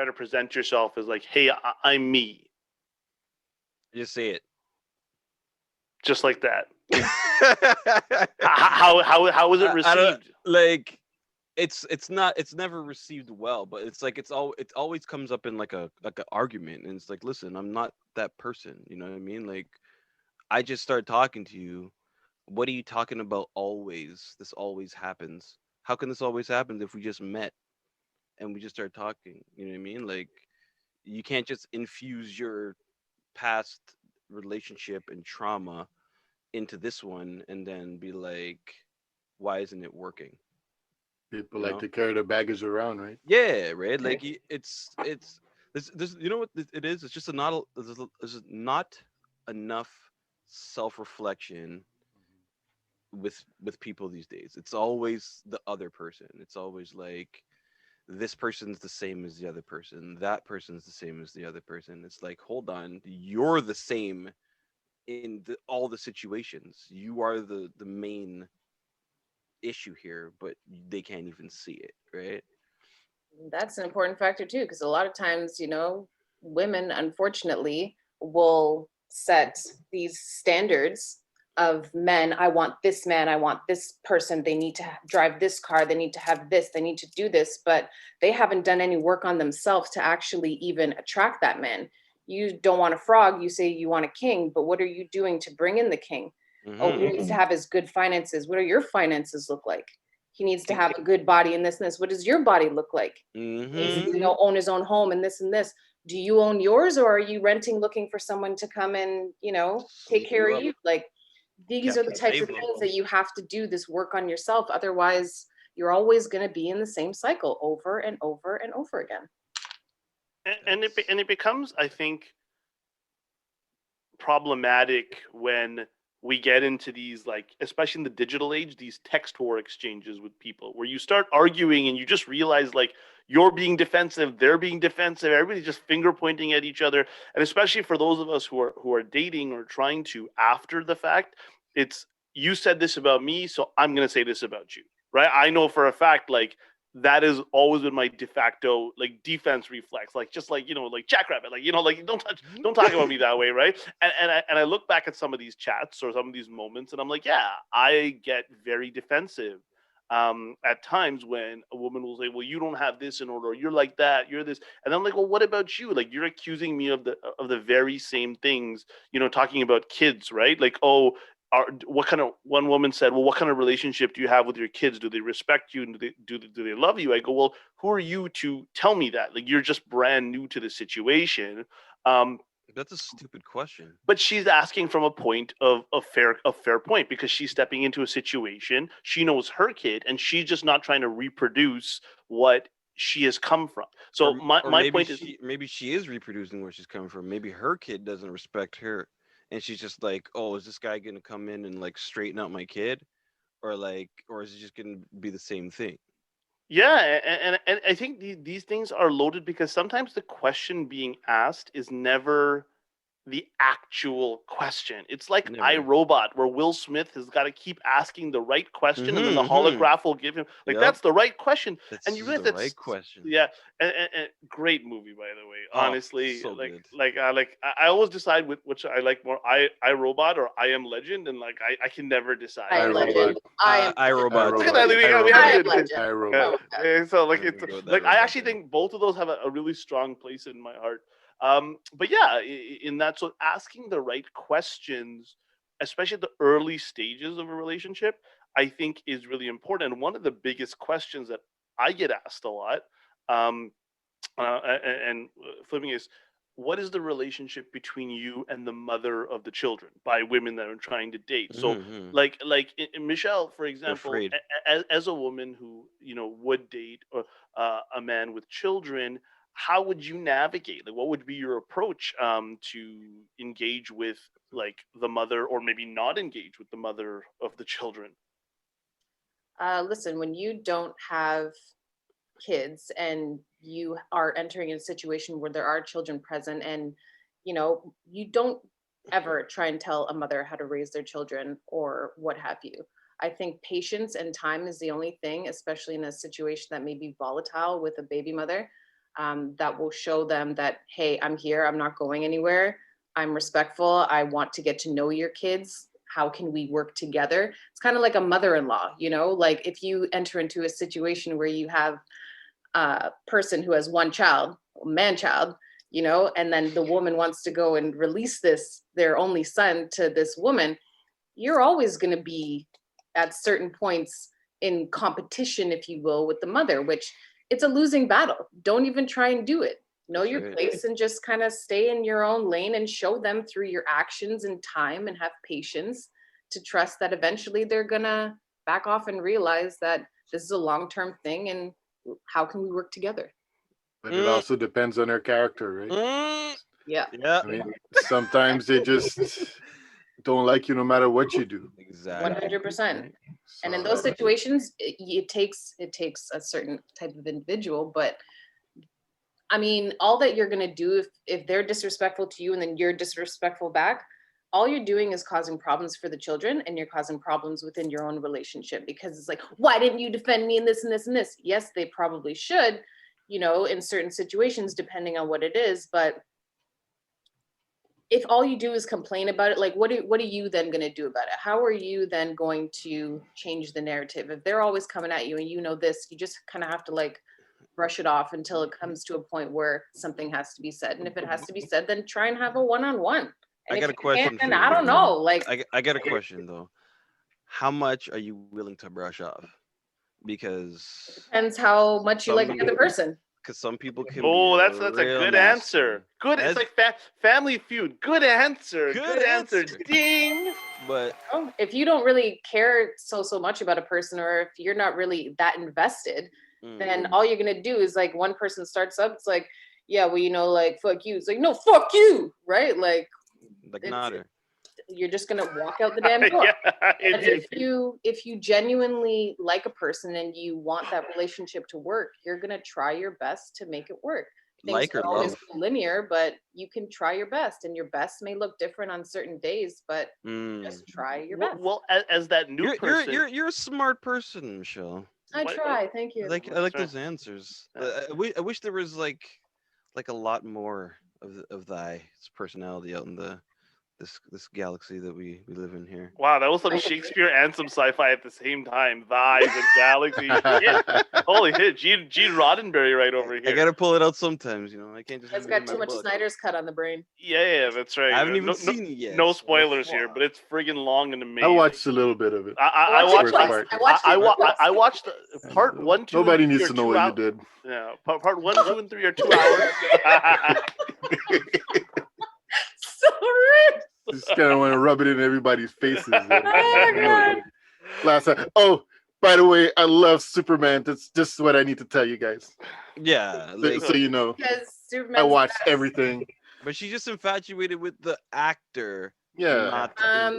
try to present yourself as like, hey, I'm me, Just say it. just like that. I, How was it I don't received? like. It's never received well, but it's like it always comes up in like an argument, and it's like, listen, I'm not that person. You know what I mean? Like, I just started talking to you. What are you talking about? Always, this always happens. How can this always happen if we just met and we just started talking? You know what I mean? Like, you can't just infuse your past relationship and trauma into this one and then be like, why isn't it working? People You like know? to carry their baggage around, right? Yeah, right. Like, it's this. You know what it is? It's just there's not enough self reflection with people these days. It's always the other person. It's always like, this person's the same as the other person. That person's the same as the other person. It's like, hold on, you're the same in all the situations. You are the main issue here, but they can't even see it, right? That's an important factor too, because a lot of times, women unfortunately will set these standards of men. I want this man, I want this person, they need to drive this car, they need to have this, they need to do this, but they haven't done any work on themselves to actually even attract that man. You don't want a frog, you say you want a king, but what are you doing to bring in the king? Oh, he needs to have his good finances. What do your finances look like? He needs to have a good body and this and this. What does your body look like? He needs to, own his own home and this and this. Do you own yours, or are you renting, looking for someone to come and, take care of you? Like, these are the types of things that you have to do this work on yourself. Otherwise, you're always going to be in the same cycle over and over and over again. And it becomes, I think, problematic when we get into these, like, especially in the digital age, these text war exchanges with people where you start arguing and you just realize, like, you're being defensive, they're being defensive, everybody's just finger pointing at each other. And especially for those of us who are dating or trying to after the fact, it's, you said this about me, so I'm going to say this about you, right? I know for a fact, like, that has always been my de facto, like, defense reflex, like, just like, like jackrabbit, like, like, don't talk about me that way, right? And I look back at some of these chats or some of these moments, and I'm like, yeah, I get very defensive at times when a woman will say, well, you don't have this in order, or you're like that, you're this, and I'm like, well, what about you? Like, you're accusing me of the very same things, talking about kids, right? Like, oh, what kind of, one woman said, well, what kind of relationship do you have with your kids? Do they respect you, and do they love you? I go, well, who are you to tell me that? Like, you're just brand new to the situation. That's a stupid question. But she's asking from a point of a fair point, because she's stepping into a situation. She knows her kid, and she's just not trying to reproduce what she has come from. So my point is, maybe she is reproducing where she's coming from. Maybe her kid doesn't respect her, and she's just like, oh, is this guy gonna come in and like straighten out my kid, or is it just gonna be the same thing? yeah, and I think these things are loaded, because sometimes the question being asked is never the actual question. It's like iRobot, where Will Smith has got to keep asking the right question, and then the holograph will give him, like, that's the right question. And you realize that's the right question. Yeah, and great movie, by the way. Honestly, so good. I always decide which I like more, iRobot or I Am Legend, and like I can never decide. I Am Legend. iRobot. Look at that. We have it. iRobot. So like it's like, I actually think both of those have a really strong place in my heart. But yeah, in that, so asking the right questions, especially at the early stages of a relationship, I think is really important. And one of the biggest questions that I get asked a lot, and flipping, is, what is the relationship between you and the mother of the children, by women that are trying to date? So like Michelle, for example, as a woman who would date a man with children, how would you navigate? Like, what would be your approach to engage with, like, the mother, or maybe not engage with the mother of the children? Listen, when you don't have kids and you are entering in a situation where there are children present, and you don't ever try and tell a mother how to raise their children or what have you. I think patience and time is the only thing, especially in a situation that may be volatile with a baby mother. that will show them that, hey, I'm here, I'm not going anywhere, I'm respectful, I want to get to know your kids. How can we work together? It's kind of like a mother-in-law, you know, like if you enter into a situation where you have a person who has one child, a man child, you know, and then the woman wants to go and release their only son to this woman, you're always going to be at certain points in competition, if you will, with the mother, which it's a losing battle. Don't even try and do it. Know your place and just kind of stay in your own lane and show them through your actions and time, and have patience to trust that eventually they're going to back off and realize that this is a long-term thing, and how can we work together? But it also depends on their character, right? Yeah. I mean, sometimes they just don't like you no matter what you do. Exactly. 100%. And in So, those situations, it takes a certain type of individual. But I mean, all that you're going to do, if they're disrespectful to you and then you're disrespectful back, all you're doing is causing problems for the children, and you're causing problems within your own relationship, because it's like, why didn't you defend me in this and this and this? Yes, they probably should, you know, in certain situations, depending on what it is. But if all you do is complain about it, like what are you then going to do about it? How are you then going to change the narrative? If they're always coming at you and you know this, you just kind of have to like brush it off until it comes to a point where something has to be said. And if it has to be said, then try and have a one-on-one. I got a question. And I don't know, like I got a question though. How much are you willing to brush off? Because depends how much you like the other person. Because some people can. Oh, be that's a real good nasty. answer. Good. It's like Family Feud. Good answer. Good answer. answer. Ding. But If you don't really care so much about a person, or if you're not really that invested, then all you're gonna do is like one person starts up, it's like, yeah, well, you know, like fuck you. It's like, no, fuck you, right? Like Nader. You're just gonna walk out the damn door. Yeah, But if you genuinely like a person and you want that relationship to work, you're gonna try your best to make it work. Things Like or don't always love. go linear, but you can try your best, and your best may look different on certain days, but just try your best. Well, as that new person, You're a smart person, Michelle. I try. Thank you. I like That's those answers. I wish there was like a lot more of thy personality out in this galaxy that we live in here. wow, that was some Shakespeare and some sci-fi at the same time. Thighs and galaxy. Yeah. Holy shit, Gene Roddenberry right over here. I gotta pull it out sometimes, you know. I can't just. It's got too much Snyder's cut on the brain. Yeah, that's right. I haven't even seen it yet. No spoilers here, but it's friggin' long and amazing. I watched a little bit of it. I watched part 1, 2. Nobody and needs 3 to are know 2 what hours. you did. Yeah, part 1, 2, and 3 are 2 hours. So rude. Just kind of want to rub it in everybody's faces. Oh, God. Last time. Oh, by the way, I love Superman. That's just what I need to tell you guys. Yeah, So you know, Because Superman's I watched best. everything. but she's just infatuated with the actor. Yeah.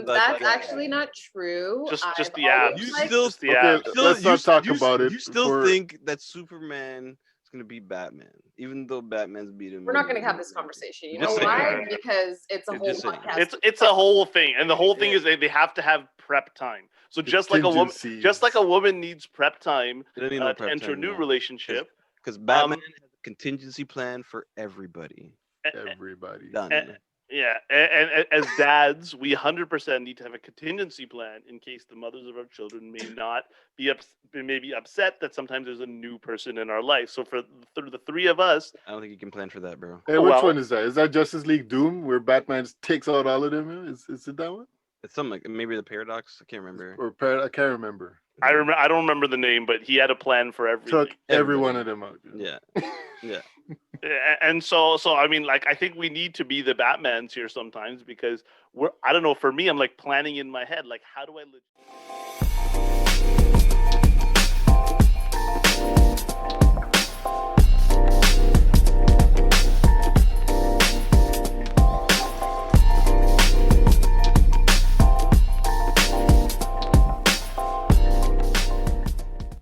That's actually not true. Just I've the app. always You liked- still the app. Let's not talk about it. You still before- think that Superman is gonna beat Batman, even though Batman's beat him. We're not going to have this conversation. You know Just saying. why? Because it's a whole Just saying. podcast. It's a whole thing, and the whole thing is they have to have prep time. So just like a woman needs prep time They don't need no to prep enter a time, new no. relationship. Because Batman has a contingency plan for everybody. Everybody. Done. Yeah, and as dads, we 100% need to have a contingency plan in case the mothers of our children may not be upset that sometimes there's a new person in our life. So for the three of us, I don't think you can plan for that, bro. Hey, which one is that? Is that Justice League Doom, where Batman takes out all of them? Is it that one? It's something like maybe the Paradox. I can't remember. I can't remember. I don't remember the name, but he had a plan for everything. Took every one of them out. Yeah, yeah. And so I mean, like, I think we need to be the Batmans here sometimes, because I don't know, for me, I'm like planning in my head, like, how do I live?